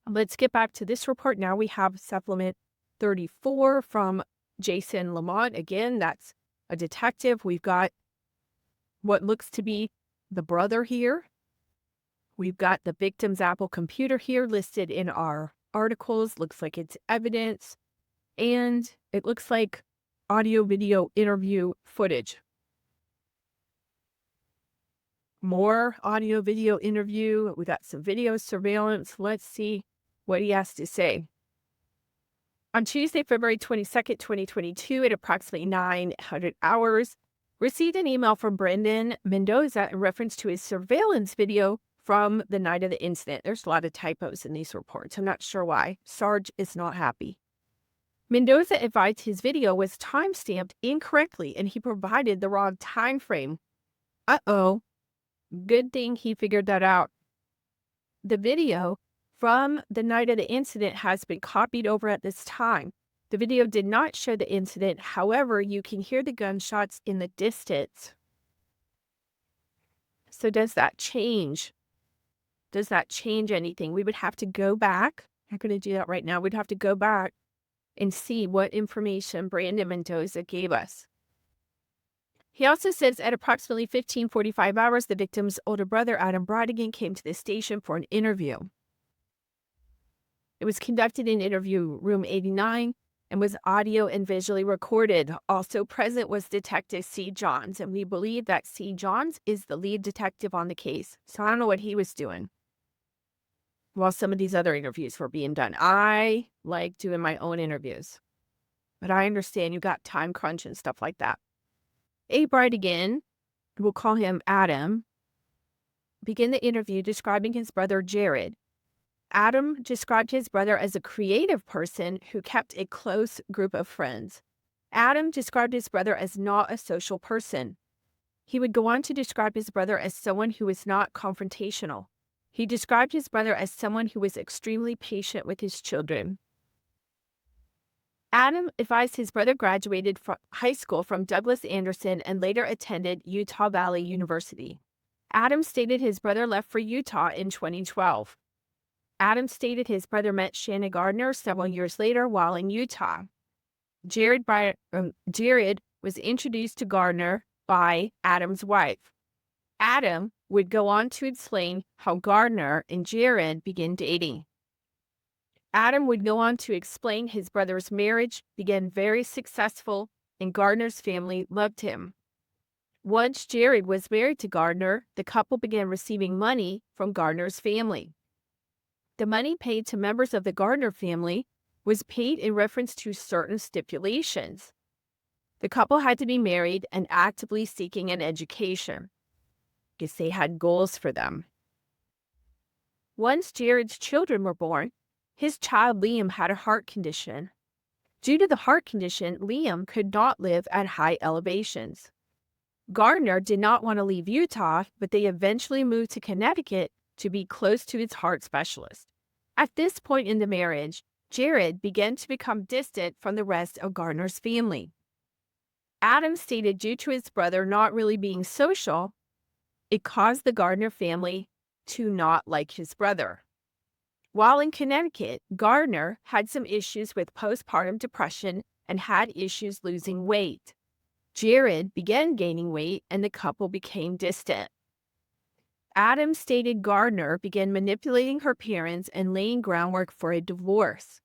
let's get back to this report. Now we have supplement 34 from Jason Lamont. Again, that's a detective. We've got what looks to be the brother here. We've got the victim's Apple computer here listed in our articles. Looks like it's evidence. And it looks like audio video interview footage. More audio video interview. We got some video surveillance. Let's see what he has to say. On Tuesday, February 22nd, 2022, at approximately 900 hours, received an email from Brendan Mendoza in reference to his surveillance video from the night of the incident. There's a lot of typos in these reports. I'm not sure why. Sarge is not happy. Mendoza advised his video was time-stamped incorrectly and he provided the wrong time frame. Uh-oh. Good thing he figured that out. The video from the night of the incident has been copied over at this time. The video did not show the incident. However, you can hear the gunshots in the distance. So does that change? Does that change anything? We would have to go back. I'm going to do that right now. We'd have to go back and see what information Brandon Mendoza gave us. He also says at approximately 15:45 hours, the victim's older brother, Adam Bridegan, came to the station for an interview. It was conducted in interview room 89 and was audio and visually recorded. Also present was Detective C. Johns, and we believe that C. Johns is the lead detective on the case. So I don't know what he was doing while some of these other interviews were being done. I like doing my own interviews, but I understand you got time crunch and stuff like that. A. Bridegan, we'll call him Adam, began the interview describing his brother Jared. Adam described his brother as a creative person who kept a close group of friends. Adam described his brother as not a social person. He would go on to describe his brother as someone who was not confrontational. He described his brother as someone who was extremely patient with his children. Adam advised his brother graduated from high school from Douglas Anderson and later attended Utah Valley University. Adam stated his brother left for Utah in 2012. Adam stated his brother met Shanna Gardner several years later while in Utah. Jared was introduced to Gardner by Adam's wife. Adam would go on to explain how Gardner and Jared began dating. Adam would go on to explain his brother's marriage began very successful and Gardner's family loved him. Once Jared was married to Gardner, the couple began receiving money from Gardner's family. The money paid to members of the Gardner family was paid in reference to certain stipulations. The couple had to be married and actively seeking an education, because they had goals for them. Once Jared's children were born, his child Liam had a heart condition. Due to the heart condition, Liam could not live at high elevations. Gardner did not want to leave Utah, but they eventually moved to Connecticut to be close to his heart specialist. At this point in the marriage, Jared began to become distant from the rest of Gardner's family. Adam stated due to his brother not really being social, it caused the Gardner family to not like his brother. While in Connecticut, Gardner had some issues with postpartum depression and had issues losing weight. Jared began gaining weight and the couple became distant. Adam stated Gardner began manipulating her parents and laying groundwork for a divorce.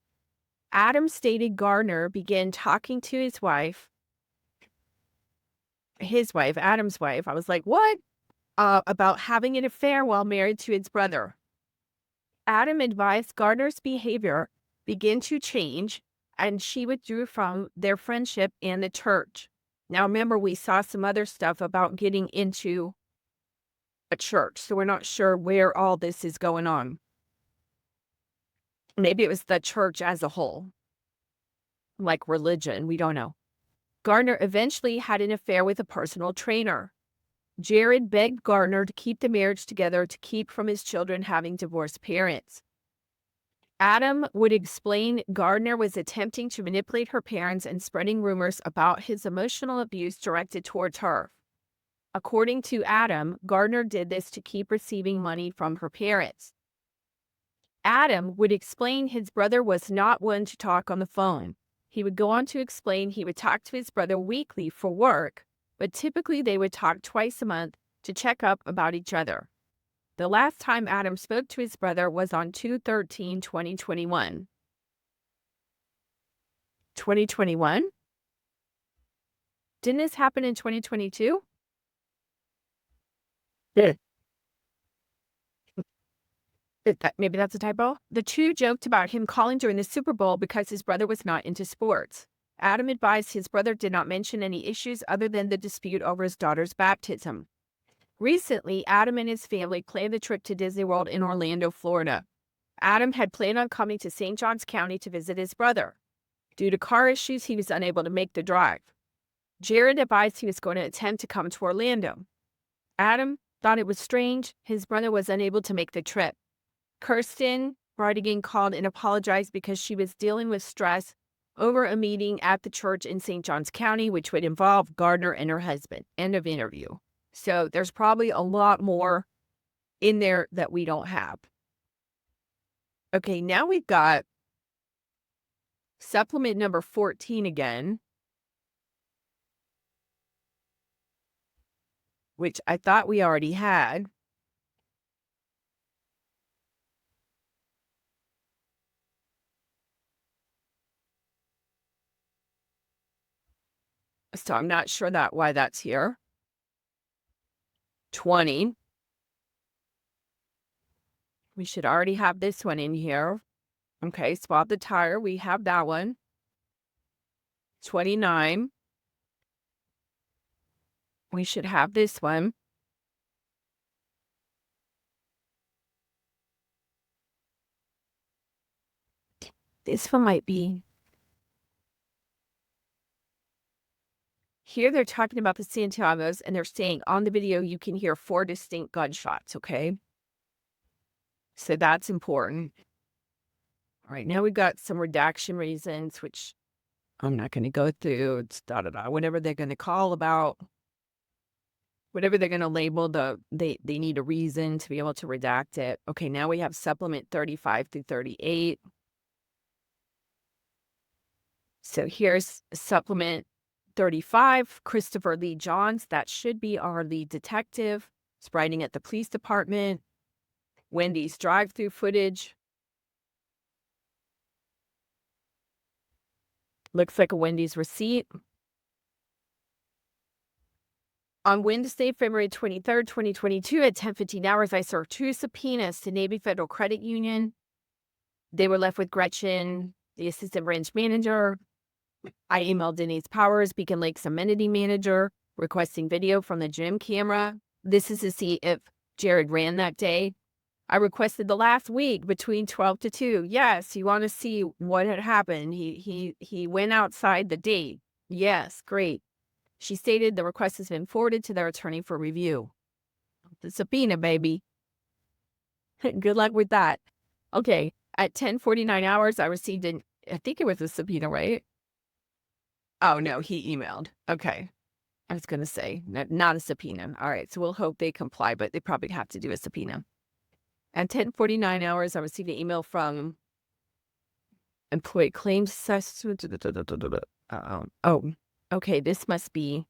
Adam stated Gardner began talking to his wife, Adam's wife. I was like, what? About having an affair while married to his brother. Adam advised Gardner's behavior began to change, and she withdrew from their friendship and the church. Now, remember, we saw some other stuff about getting into a church, so we're not sure where all this is going on. Maybe it was the church as a whole, like religion. We don't know. Gardner eventually had an affair with a personal trainer. Jared begged Gardner to keep the marriage together to keep from his children having divorced parents. Adam would explain Gardner was attempting to manipulate her parents and spreading rumors about his emotional abuse directed towards her. According to Adam, Gardner did this to keep receiving money from her parents. Adam would explain his brother was not one to talk on the phone. He would go on to explain he would talk to his brother weekly for work, but typically they would talk twice a month to check up about each other. The last time Adam spoke to his brother was on 2/13/2021. 2021? Didn't this happen in 2022? Yeah. Maybe that's a typo. The two joked about him calling during the Super Bowl because his brother was not into sports. Adam advised his brother did not mention any issues other than the dispute over his daughter's baptism. Recently, Adam and his family planned the trip to Disney World in Orlando, Florida. Adam had planned on coming to St. Johns County to visit his brother. Due to car issues, he was unable to make the drive. Jared advised he was going to attempt to come to Orlando. Adam thought it was strange his brother was unable to make the trip. Kirsten Bridegan called and apologized because she was dealing with stress over a meeting at the church in St. Johns County, which would involve Gardner and her husband. End of interview. So there's probably a lot more in there that we don't have. Okay, now we've got supplement number 14 again, which I thought we already had. So I'm not sure why that's here. 20. We should already have this one in here. Okay, swap the tire. We have that one. 29. We should have this one. This one might be. Here they're talking about the Santiagos, and they're saying on the video you can hear 4 distinct gunshots, okay? So that's important. All right, now we've got some redaction reasons, which I'm not going to go through. It's whatever they're going to call about, whatever they're going to label, they need a reason to be able to redact it. Okay, now we have supplement 35 through 38. So here's supplement 35, Christopher Lee Johns. That should be our lead detective. It's writing at the police department. Wendy's drive-through footage. Looks like a Wendy's receipt. On Wednesday, February 23rd, 2022, at 10:15 hours, I served 2 subpoenas to Navy Federal Credit Union. They were left with Gretchen, the assistant branch manager. I emailed Denise Powers, Beacon Lake's amenity manager, requesting video from the gym camera. This is to see if Jared ran that day. I requested the last week between 12 to 2. Yes, you want to see what had happened. He went outside the date. Yes, great. She stated the request has been forwarded to their attorney for review. The subpoena, baby. Good luck with that. Okay, at 10:49 hours, I received I think it was a subpoena, right? Oh, no, he emailed. Okay. I was going to say, not a subpoena. All right, so we'll hope they comply, but they probably have to do a subpoena. At 10:49 hours, I received an email from employee claims assessment. Oh, okay, this must be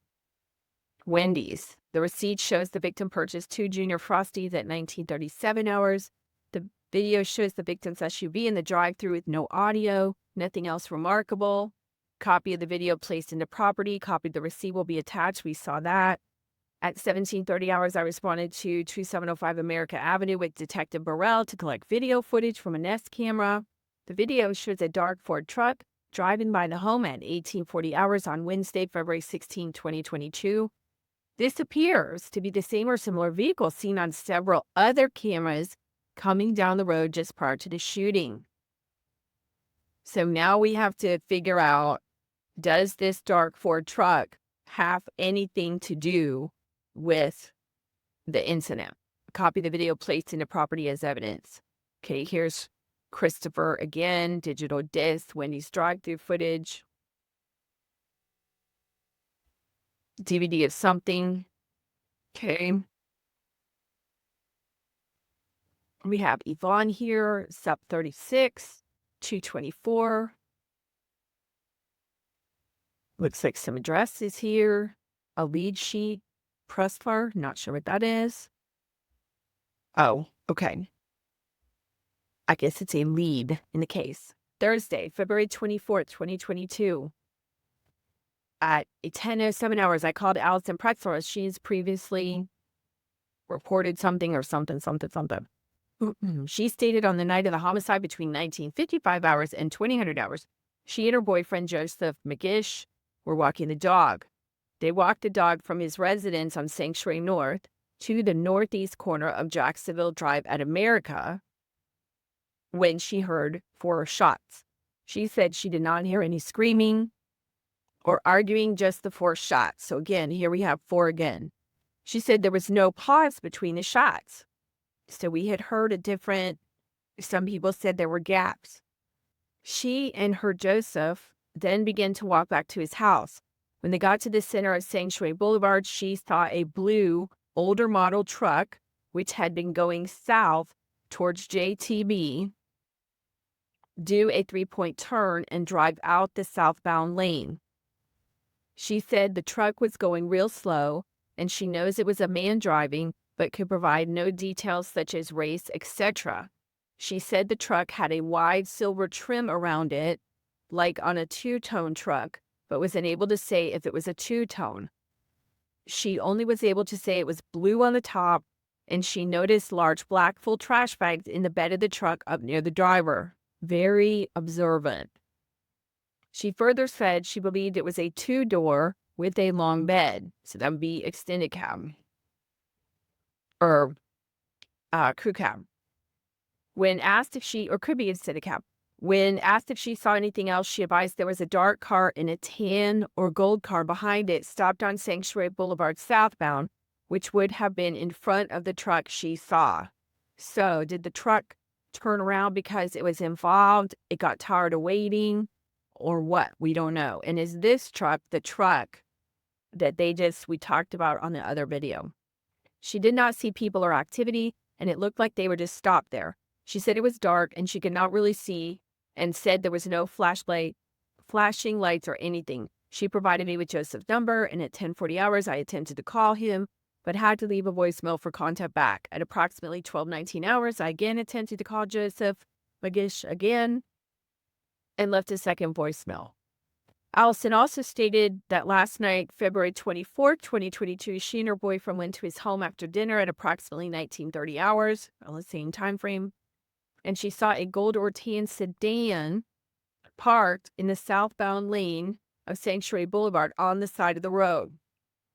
Wendy's. The receipt shows the victim purchased 2 Junior Frosties at 19:37 hours. The video shows the victim's SUV in the drive-thru with no audio, nothing else remarkable. Copy of the video placed into property. Copy of the receipt will be attached. We saw that. At 17:30 hours, I responded to 2705 America Avenue with Detective Burrell to collect video footage from a Nest camera. The video shows a dark Ford truck driving by the home at 18:40 hours on Wednesday, February 16, 2022. This appears to be the same or similar vehicle seen on several other cameras coming down the road just prior to the shooting. So now we have to figure out, does this dark Ford truck have anything to do with the incident? Copy the video placed into property as evidence. Okay, here's Christopher again, digital disc, Wendy's drive-thru footage. DVD of something. Okay. We have Yvonne here, sub 36, 224. Looks like some addresses here. A lead sheet, press bar, not sure what that is. Oh, okay. I guess it's a lead in the case. Thursday, February 24th, 2022. At 10:07 hours, I called Allison Pretzel as she's previously reported something or something. She stated on the night of the homicide between 1955 hours and 2000 hours, she and her boyfriend, Joseph McGish, were walking the dog. They walked the dog from his residence on Sanctuary North to the northeast corner of Jacksonville Drive at America when she heard 4 shots. She said she did not hear any screaming or arguing, just the 4 shots. So again, here we have 4 again. She said there was no pause between the shots. So we had heard some people said there were gaps. She and her Joseph then began to walk back to his house. When they got to the center of Sanctuary Boulevard, she saw a blue, older model truck, which had been going south towards JTB, do a 3-point turn and drive out the southbound lane. She said the truck was going real slow, and she knows it was a man driving, but could provide no details such as race, etc. She said the truck had a wide silver trim around it, like on a 2-tone truck, but was unable to say if it was a 2-tone. She only was able to say it was blue on the top, and she noticed large black full trash bags in the bed of the truck up near the driver. Very observant. She further said she believed it was a 2-door with a long bed, so that would be extended cab or crew cab. When asked if she, or could be extended cab, when asked if she saw anything else, she advised there was a dark car and a tan or gold car behind it, stopped on Sanctuary Boulevard southbound, which would have been in front of the truck she saw. So did the truck turn around because it was involved, it got tired of waiting, or what? We don't know. And is this truck the truck that we talked about on the other video? She did not see people or activity, and it looked like they were just stopped there. She said it was dark and she could not really see, and said there was no flashing lights or anything. She provided me with Joseph's number, and at 10:40 hours, I attempted to call him, but had to leave a voicemail for contact back. At approximately 12:19 hours, I again attempted to call Joseph McGish again and left a second voicemail. Allison also stated that last night, February 24th, 2022, she and her boyfriend went to his home after dinner at approximately 19:30 hours, on the same time frame, and she saw a gold or tan sedan parked in the southbound lane of Sanctuary Boulevard on the side of the road.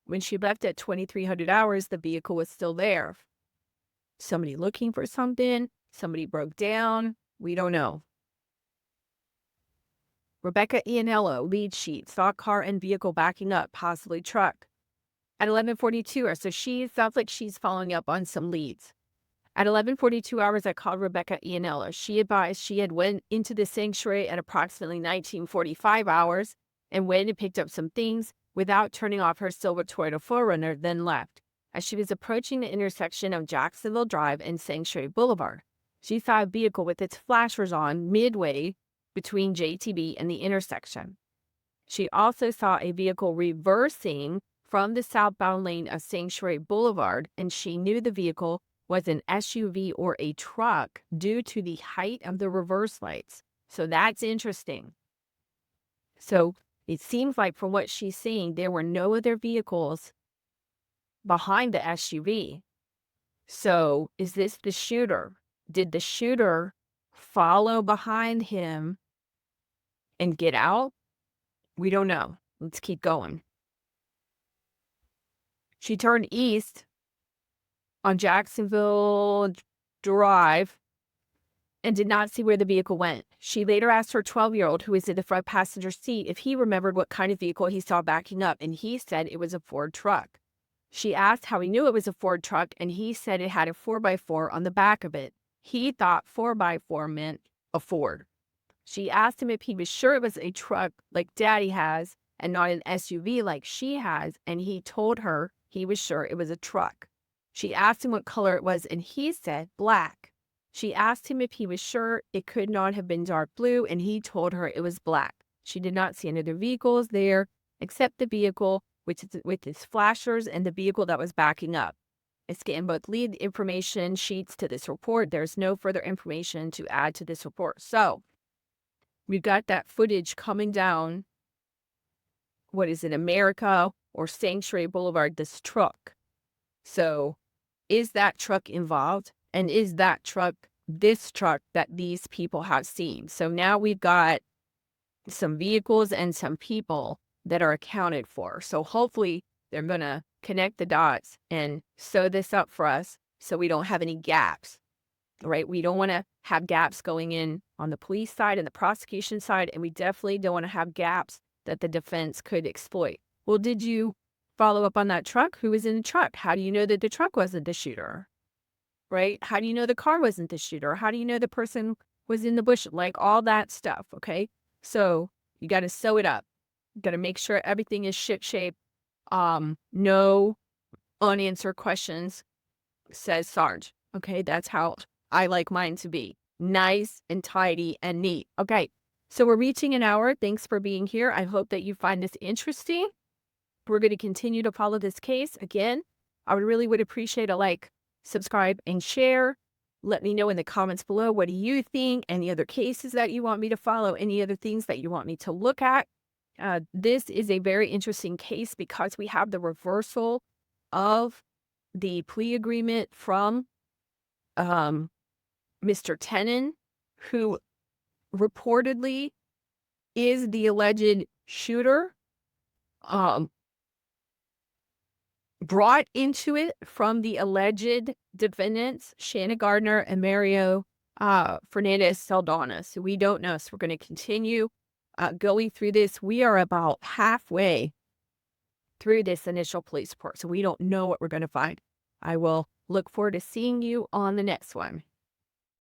When she left at 2300 hours, the vehicle was still there. Somebody looking for something, somebody broke down, we don't know. Rebecca Ianello, lead sheet, saw car and vehicle backing up, possibly truck. At 11:42, so she sounds like she's following up on some leads. At 11:42 hours, I called Rebecca Ianello. She advised she had went into the sanctuary at approximately 19:45 hours and went and picked up some things without turning off her silver Toyota 4Runner, then left. As she was approaching the intersection of Jacksonville Drive and Sanctuary Boulevard, she saw a vehicle with its flashers on midway between JTB and the intersection. She also saw a vehicle reversing from the southbound lane of Sanctuary Boulevard, and she knew the vehicle was an SUV or a truck due to the height of the reverse lights. So that's interesting. So it seems like from what she's seeing, there were no other vehicles behind the SUV. So is this the shooter? Did the shooter follow behind him and get out? We don't know. Let's keep going. She turned east on Jacksonville Drive and did not see where the vehicle went. She later asked her 12-year-old, who was in the front passenger seat, if he remembered what kind of vehicle he saw backing up, and he said it was a Ford truck. She asked how he knew it was a Ford truck, and he said it had a 4x4 on the back of it. He thought 4x4 meant a Ford. She asked him if he was sure it was a truck like Daddy has and not an SUV like she has, and he told her he was sure it was a truck. She asked him what color it was, and he said black. She asked him if he was sure it could not have been dark blue, and he told her it was black. She did not see any other vehicles there except the vehicle with its flashers and the vehicle that was backing up. I scanned both lead information sheets to this report. There's no further information to add to this report. So we've got that footage coming down, what is it, America or Sanctuary Boulevard, this truck. So is that truck involved? And is that truck this truck that these people have seen? So now we've got some vehicles and some people that are accounted for. So hopefully they're going to connect the dots and sew this up for us so we don't have any gaps, right? We don't want to have gaps going in on the police side and the prosecution side, and we definitely don't want to have gaps that the defense could exploit. Well, did you follow up on that truck? Who was in the truck? How do you know that the truck wasn't the shooter, right? How do you know the car wasn't the shooter? How do you know the person was in the bush? Like all that stuff, okay? So you got to sew it up. You got to make sure everything is ship-shape. No unanswered questions, says Sarge. Okay, that's how I like mine to be. Nice and tidy and neat. Okay, so we're reaching an hour. Thanks for being here. I hope that you find this interesting. We're going to continue to follow this case. Again, I would appreciate a like, subscribe, and share. Let me know in the comments below, what do you think? Any other cases that you want me to follow? Any other things that you want me to look at? This is a very interesting case because we have the reversal of the plea agreement from Mr. Tenen, who reportedly is the alleged shooter, brought into it from the alleged defendants, Shanna Gardner and Mario Fernandez Saldana. So we don't know. So we're going to continue going through this. We are about halfway through this initial police report, so we don't know what we're going to find. I will look forward to seeing you on the next one.